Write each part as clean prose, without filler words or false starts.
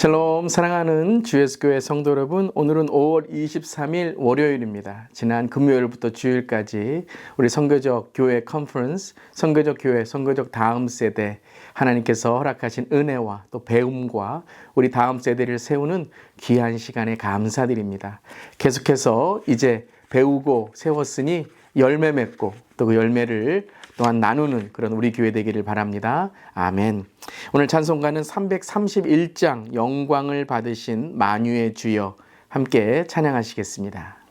샬롬, 사랑하는 주 예수교회 성도 여러분, 오늘은 5월 23일 월요일입니다. 지난 금요일부터 주일까지 우리 선교적 교회 컨퍼런스, 선교적 교회, 선교적 다음 세대, 하나님께서 허락하신 은혜와 또 배움과 우리 다음 세대를 세우는 귀한 시간에 감사드립니다. 계속해서 이제 배우고 세웠으니 열매 맺고 또 그 열매를 또한 나누는 그런 우리 교회 되기를 바랍니다. 아멘. 오늘 찬송가는 331장 영광을 받으신 만유의 주여 함께 찬양하시겠습니다.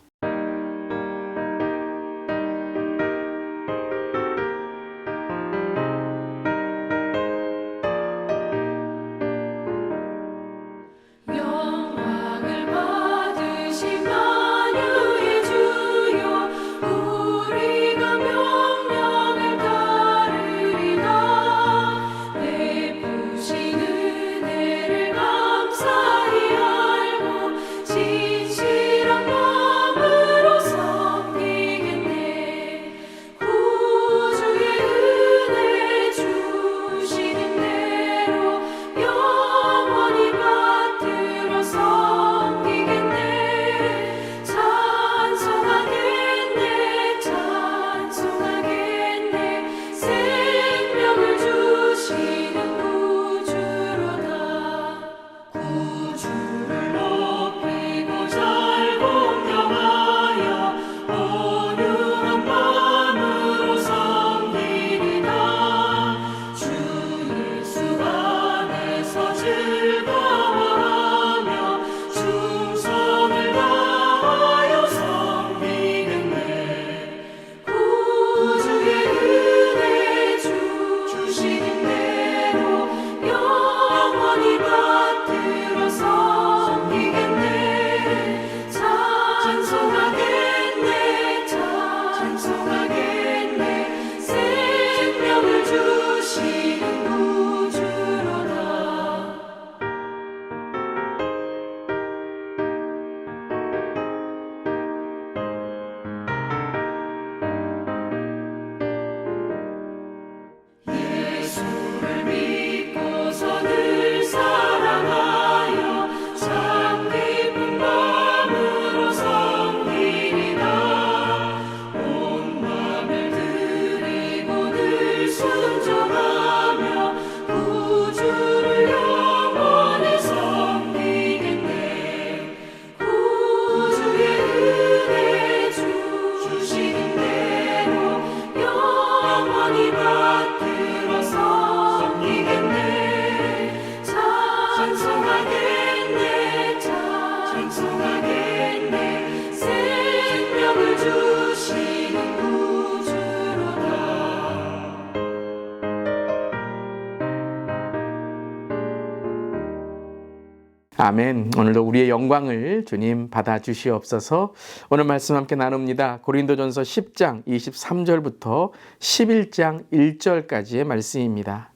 아멘. 오늘도 우리의 영광을 주님 받아주시옵소서. 오늘 말씀 함께 나눕니다. 고린도전서 10장 23절부터 11장 1절까지의 말씀입니다.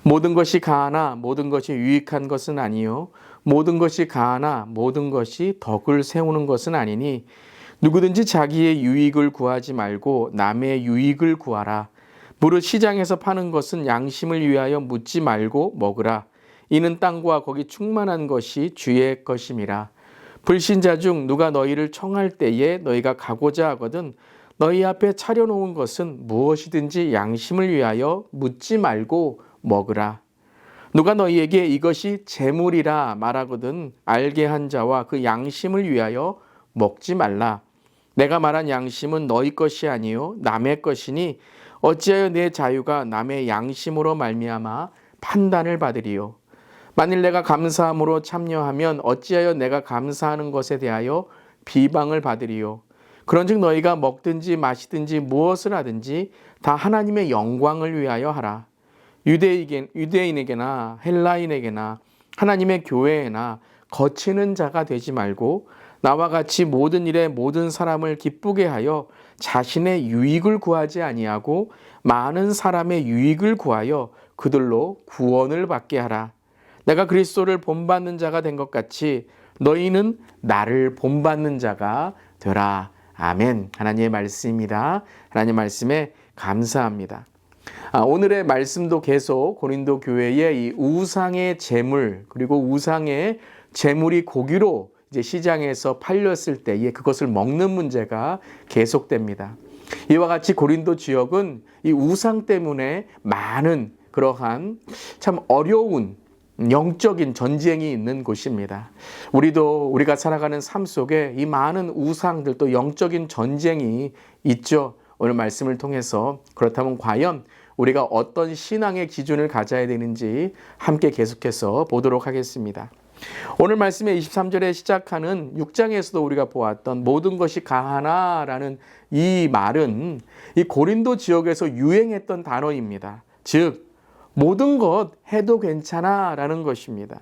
모든 것이 가하나 모든 것이 유익한 것은 아니요 모든 것이 가하나 모든 것이 덕을 세우는 것은 아니니 누구든지 자기의 유익을 구하지 말고 남의 유익을 구하라. 무릇 시장에서 파는 것은 양심을 위하여 묻지 말고 먹으라. 이는 땅과 거기 충만한 것이 주의 것임이라. 불신자 중 누가 너희를 청할 때에 너희가 가고자 하거든 너희 앞에 차려놓은 것은 무엇이든지 양심을 위하여 묻지 말고 먹으라. 누가 너희에게 이것이 재물이라 말하거든 알게 한 자와 그 양심을 위하여 먹지 말라. 내가 말한 양심은 너희 것이 아니요 남의 것이니 어찌하여 내 자유가 남의 양심으로 말미암아 판단을 받으리요. 만일 내가 감사함으로 참여하면 어찌하여 내가 감사하는 것에 대하여 비방을 받으리요. 그런즉 너희가 먹든지 마시든지 무엇을 하든지 다 하나님의 영광을 위하여 하라. 유대인에게나 헬라인에게나 하나님의 교회에나 거치는 자가 되지 말고 나와 같이 모든 일에 모든 사람을 기쁘게 하여 자신의 유익을 구하지 아니하고 많은 사람의 유익을 구하여 그들로 구원을 받게 하라. 내가 그리스도를 본받는 자가 된 것 같이 너희는 나를 본받는 자가 되라. 아멘. 하나님의 말씀입니다. 하나님의 말씀에 감사합니다. 오늘의 말씀도 계속 고린도 교회의 이 우상의 재물, 그리고 우상의 재물이 고기로 이제 시장에서 팔렸을 때에 그것을 먹는 문제가 계속됩니다. 이와 같이 고린도 지역은 이 우상 때문에 많은 그러한 참 어려운 영적인 전쟁이 있는 곳입니다. 우리가 살아가는 삶 속에 이 많은 우상들, 또 영적인 전쟁이 있죠. 오늘 말씀을 통해서 그렇다면 과연 우리가 어떤 신앙의 기준을 가져야 되는지 함께 계속해서 보도록 하겠습니다. 오늘 말씀의 23절에 시작하는 6장에서도 우리가 보았던 모든 것이 가하나라는 이 말은 이 고린도 지역에서 유행했던 단어입니다. 즉 모든 것 해도 괜찮아 라는 것입니다.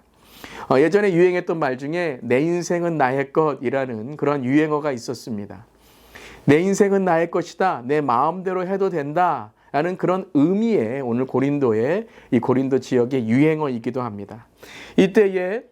예전에 유행했던 말 중에 내 인생은 나의 것이라는 그런 유행어가 있었습니다. 내 인생은 나의 것이다, 내 마음대로 해도 된다 라는 그런 의미의 오늘 고린도의 이 고린도 지역의 유행어이기도 합니다. 이때에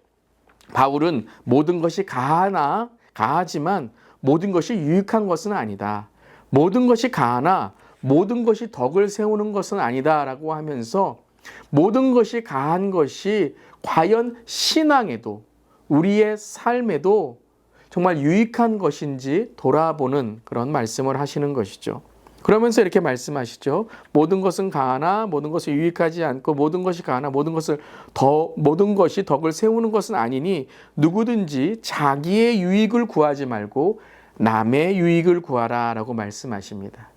바울은 모든 것이 가하지만 모든 것이 유익한 것은 아니다. 모든 것이 가하나 모든 것이 덕을 세우는 것은 아니다 라고 하면서 모든 것이 가한 것이 과연 신앙에도 우리의 삶에도 정말 유익한 것인지 돌아보는 그런 말씀을 하시는 것이죠. 그러면서 이렇게 말씀하시죠. 모든 것은 가하나 모든 것이 유익하지 않고 모든 것이 가하나 모든 것이 덕을 세우는 것은 아니니 누구든지 자기의 유익을 구하지 말고 남의 유익을 구하라 라고 말씀하십니다.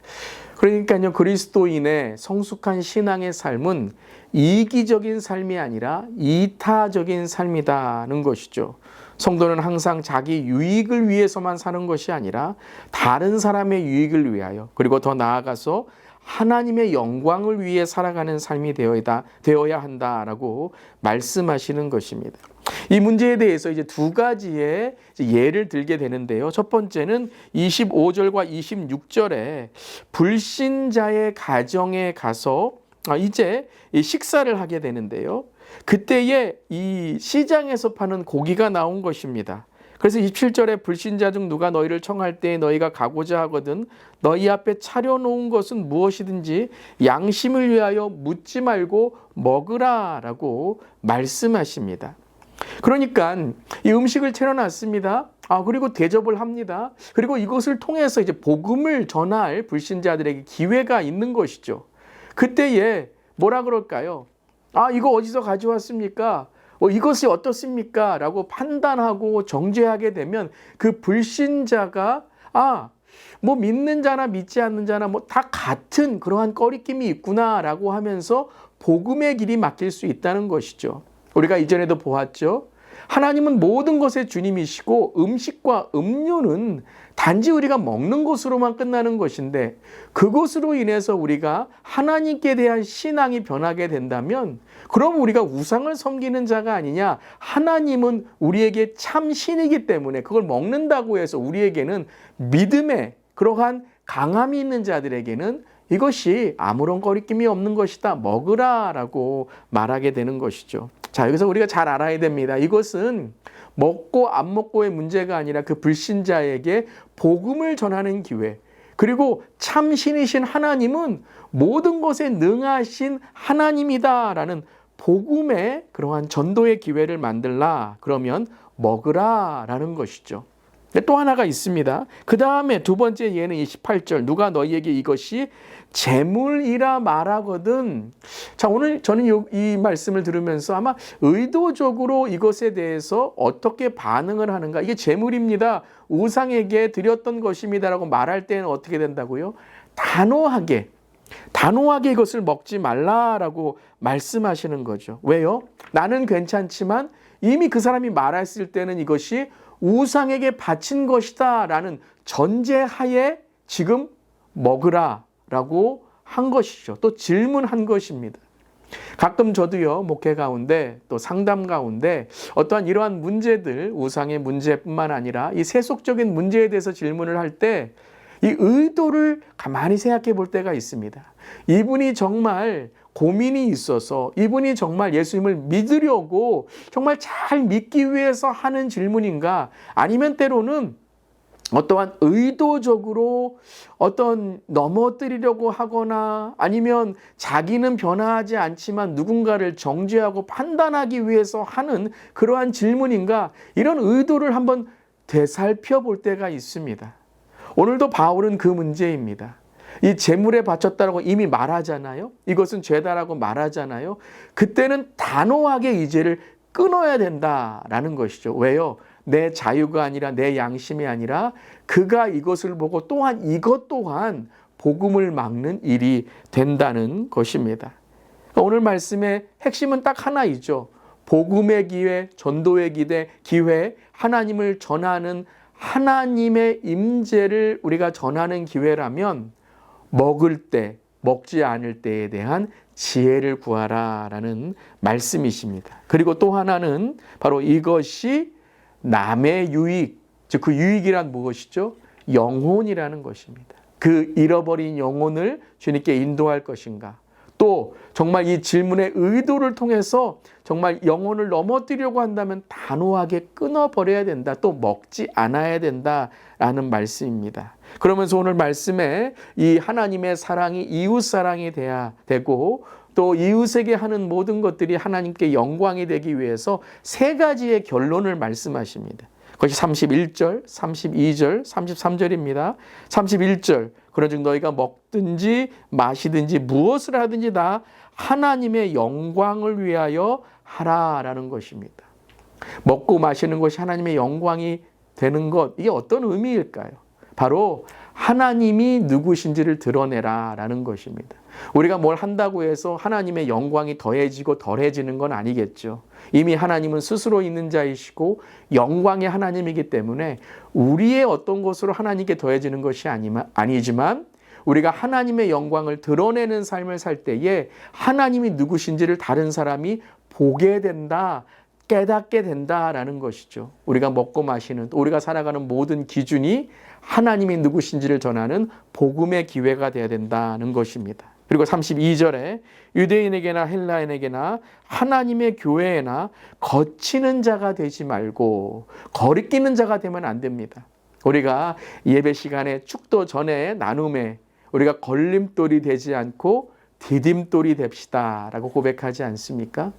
그러니까요, 그리스도인의 성숙한 신앙의 삶은 이기적인 삶이 아니라 이타적인 삶이라는 것이죠. 성도는 항상 자기 유익을 위해서만 사는 것이 아니라 다른 사람의 유익을 위하여, 그리고 더 나아가서 하나님의 영광을 위해 살아가는 삶이 되어야 한다라고 말씀하시는 것입니다. 이 문제에 대해서 이제 두 가지의 예를 들게 되는데요. 첫 번째는 25절과 26절에 불신자의 가정에 가서 이제 식사를 하게 되는데요. 그때에 이 시장에서 파는 고기가 나온 것입니다. 그래서 27절에 불신자 중 누가 너희를 청할 때 너희가 가고자 하거든 너희 앞에 차려놓은 것은 무엇이든지 양심을 위하여 묻지 말고 먹으라 라고 말씀하십니다. 그러니까 이 음식을 차려놨습니다. 그리고 대접을 합니다. 그리고 이것을 통해서 이제 복음을 전할 불신자들에게 기회가 있는 것이죠. 그때에 뭐라 그럴까요? 이거 어디서 가져왔습니까? 이것이 어떻습니까? 라고 판단하고 정죄하게 되면 그 불신자가 뭐 믿는 자나 믿지 않는 자나 뭐 다 같은 그러한 꺼리낌이 있구나 라고 하면서 복음의 길이 막힐 수 있다는 것이죠. 우리가 이전에도 보았죠. 하나님은 모든 것의 주님이시고 음식과 음료는 단지 우리가 먹는 것으로만 끝나는 것인데 그것으로 인해서 우리가 하나님께 대한 신앙이 변하게 된다면 그럼 우리가 우상을 섬기는 자가 아니냐. 하나님은 우리에게 참 신이기 때문에 그걸 먹는다고 해서 우리에게는 믿음의 그러한 강함이 있는 자들에게는 이것이 아무런 거리낌이 없는 것이다. 먹으라 라고 말하게 되는 것이죠. 자, 여기서 우리가 잘 알아야 됩니다. 이것은 먹고 안 먹고의 문제가 아니라 그 불신자에게 복음을 전하는 기회, 그리고 참 신이신 하나님은 모든 것에 능하신 하나님이다라는 복음의 그러한 전도의 기회를 만들라. 그러면 먹으라라는 것이죠. 또 하나가 있습니다. 그 다음에 두 번째 예는 28절 누가 너희에게 이것이 재물이라 말하거든. 자, 오늘 저는 이 말씀을 들으면서 아마 의도적으로 이것에 대해서 어떻게 반응을 하는가. 이게 재물입니다. 우상에게 드렸던 것입니다라고 말할 때는 어떻게 된다고요? 단호하게 이것을 먹지 말라라고 말씀하시는 거죠. 왜요? 나는 괜찮지만 이미 그 사람이 말했을 때는 이것이 우상에게 바친 것이다 라는 전제하에 지금 먹으라 라고 한 것이죠. 또 질문한 것입니다. 가끔 저도요, 목회 가운데 또 상담 가운데 어떠한 이러한 문제들, 우상의 문제뿐만 아니라 이 세속적인 문제에 대해서 질문을 할 때 이 의도를 가만히 생각해 볼 때가 있습니다. 이분이 정말 고민이 있어서 이분이 정말 예수님을 믿으려고 정말 잘 믿기 위해서 하는 질문인가? 아니면 때로는 어떠한 의도적으로 어떤 넘어뜨리려고 하거나 아니면 자기는 변화하지 않지만 누군가를 정죄하고 판단하기 위해서 하는 그러한 질문인가, 이런 의도를 한번 되살펴 볼 때가 있습니다. 오늘도 바울은 그 문제입니다. 이 제물에 바쳤다라고 이미 말하잖아요. 이것은 죄다라고 말하잖아요. 그때는 단호하게 이 죄를 끊어야 된다라는 것이죠. 왜요? 내 자유가 아니라 내 양심이 아니라 그가 이것을 보고 또한 이것 또한 복음을 막는 일이 된다는 것입니다. 오늘 말씀의 핵심은 딱 하나이죠. 복음의 기회, 전도의 기회, 하나님을 전하는 하나님의 임재를 우리가 전하는 기회라면 먹을 때, 먹지 않을 때에 대한 지혜를 구하라라는 말씀이십니다. 그리고 또 하나는 바로 이것이 남의 유익, 즉 그 유익이란 무엇이죠? 영혼이라는 것입니다. 그 잃어버린 영혼을 주님께 인도할 것인가? 또 정말 이 질문의 의도를 통해서 정말 영혼을 넘어뜨리려고 한다면 단호하게 끊어버려야 된다. 또 먹지 않아야 된다라는 말씀입니다. 그러면서 오늘 말씀에 이 하나님의 사랑이 이웃 사랑이 돼야 되고 또 이웃에게 하는 모든 것들이 하나님께 영광이 되기 위해서 세 가지의 결론을 말씀하십니다. 그것이 31절, 32절, 33절입니다. 31절, 그런즉 너희가 먹든지 마시든지 무엇을 하든지 다 하나님의 영광을 위하여 하라라는 것입니다. 먹고 마시는 것이 하나님의 영광이 되는 것, 이게 어떤 의미일까요? 바로 하나님이 누구신지를 드러내라라는 것입니다. 우리가 뭘 한다고 해서 하나님의 영광이 더해지고 덜해지는 건 아니겠죠. 이미 하나님은 스스로 있는 자이시고 영광의 하나님이기 때문에 우리의 어떤 것으로 하나님께 더해지는 것이 아니지만 우리가 하나님의 영광을 드러내는 삶을 살 때에 하나님이 누구신지를 다른 사람이 보게 된다, 깨닫게 된다라는 것이죠. 우리가 먹고 마시는, 우리가 살아가는 모든 기준이 하나님이 누구신지를 전하는 복음의 기회가 되어야 된다는 것입니다. 그리고 32절에 유대인에게나 헬라인에게나 하나님의 교회에나 거치는 자가 되지 말고 거리끼는 자가 되면 안 됩니다. 우리가 예배 시간에 축도 전에 나눔에 우리가 걸림돌이 되지 않고 디딤돌이 됩시다라고 고백하지 않습니까?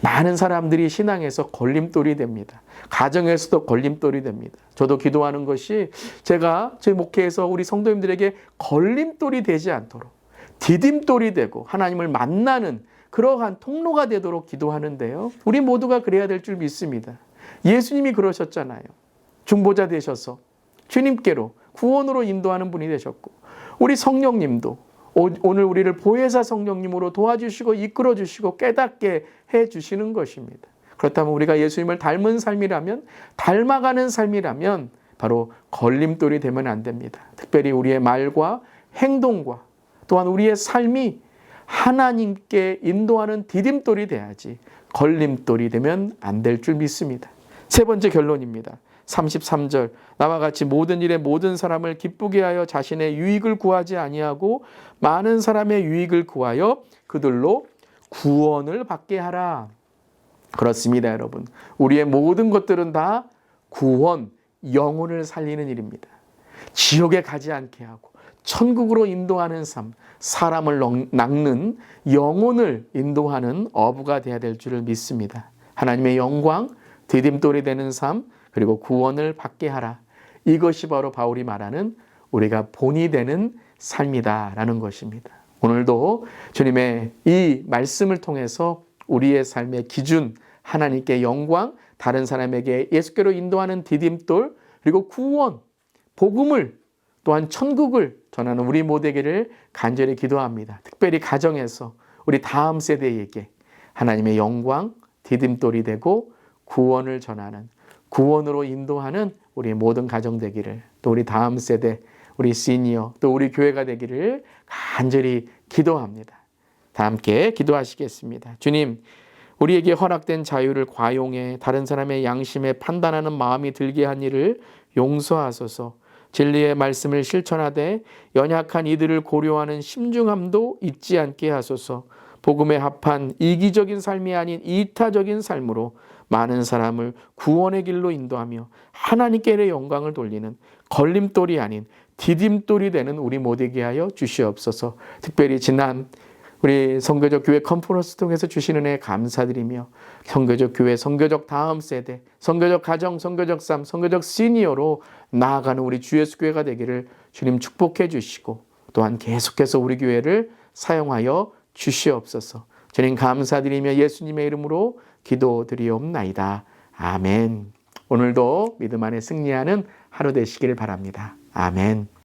많은 사람들이 신앙에서 걸림돌이 됩니다. 가정에서도 걸림돌이 됩니다. 저도 기도하는 것이 제가 제 목회에서 우리 성도님들에게 걸림돌이 되지 않도록 디딤돌이 되고 하나님을 만나는 그러한 통로가 되도록 기도하는데요. 우리 모두가 그래야 될 줄 믿습니다. 예수님이 그러셨잖아요. 중보자 되셔서 주님께로 구원으로 인도하는 분이 되셨고 우리 성령님도 오늘 우리를 보혜사 성령님으로 도와주시고 이끌어주시고 깨닫게 해주시는 것입니다. 그렇다면 우리가 예수님을 닮은 삶이라면 닮아가는 삶이라면 바로 걸림돌이 되면 안 됩니다. 특별히 우리의 말과 행동과 또한 우리의 삶이 하나님께 인도하는 디딤돌이 돼야지 걸림돌이 되면 안 될 줄 믿습니다. 세 번째 결론입니다. 33절 나와 같이 모든 일에 모든 사람을 기쁘게 하여 자신의 유익을 구하지 아니하고 많은 사람의 유익을 구하여 그들로 구원을 받게 하라. 그렇습니다, 여러분. 우리의 모든 것들은 다 구원, 영혼을 살리는 일입니다. 지옥에 가지 않게 하고 천국으로 인도하는 삶, 사람을 낚는 영혼을 인도하는 어부가 되어야 될 줄을 믿습니다. 하나님의 영광, 디딤돌이 되는 삶, 그리고 구원을 받게 하라. 이것이 바로 바울이 말하는 우리가 본이 되는 삶이다라는 것입니다. 오늘도 주님의 이 말씀을 통해서 우리의 삶의 기준, 하나님께 영광, 다른 사람에게 예수께로 인도하는 디딤돌, 그리고 구원, 복음을 또한 천국을 전하는 우리 모두에게를 간절히 기도합니다. 특별히 가정에서 우리 다음 세대에게 하나님의 영광, 디딤돌이 되고 구원을 전하는, 구원으로 인도하는 우리 모든 가정 되기를, 또 우리 다음 세대, 우리 시니어, 또 우리 교회가 되기를 간절히 기도합니다. 다 함께 기도하시겠습니다. 주님, 우리에게 허락된 자유를 과용해 다른 사람의 양심에 판단하는 마음이 들게 한 일을 용서하소서. 진리의 말씀을 실천하되 연약한 이들을 고려하는 심중함도 잊지 않게 하소서. 복음에 합한 이기적인 삶이 아닌 이타적인 삶으로 많은 사람을 구원의 길로 인도하며 하나님께 영광을 돌리는 걸림돌이 아닌 디딤돌이 되는 우리 모두에게 하여 주시옵소서. 특별히 지난 우리 선교적 교회 컨퍼런스 통해서 주시는 은혜 감사드리며 선교적 교회, 선교적 다음 세대, 선교적 가정, 선교적 삶, 선교적 시니어로 나아가는 우리 주 예수 교회가 되기를 주님 축복해 주시고 또한 계속해서 우리 교회를 사용하여 주시옵소서. 주님 감사드리며 예수님의 이름으로 기도드리옵나이다. 아멘. 오늘도 믿음 안에 승리하는 하루 되시기를 바랍니다. 아멘.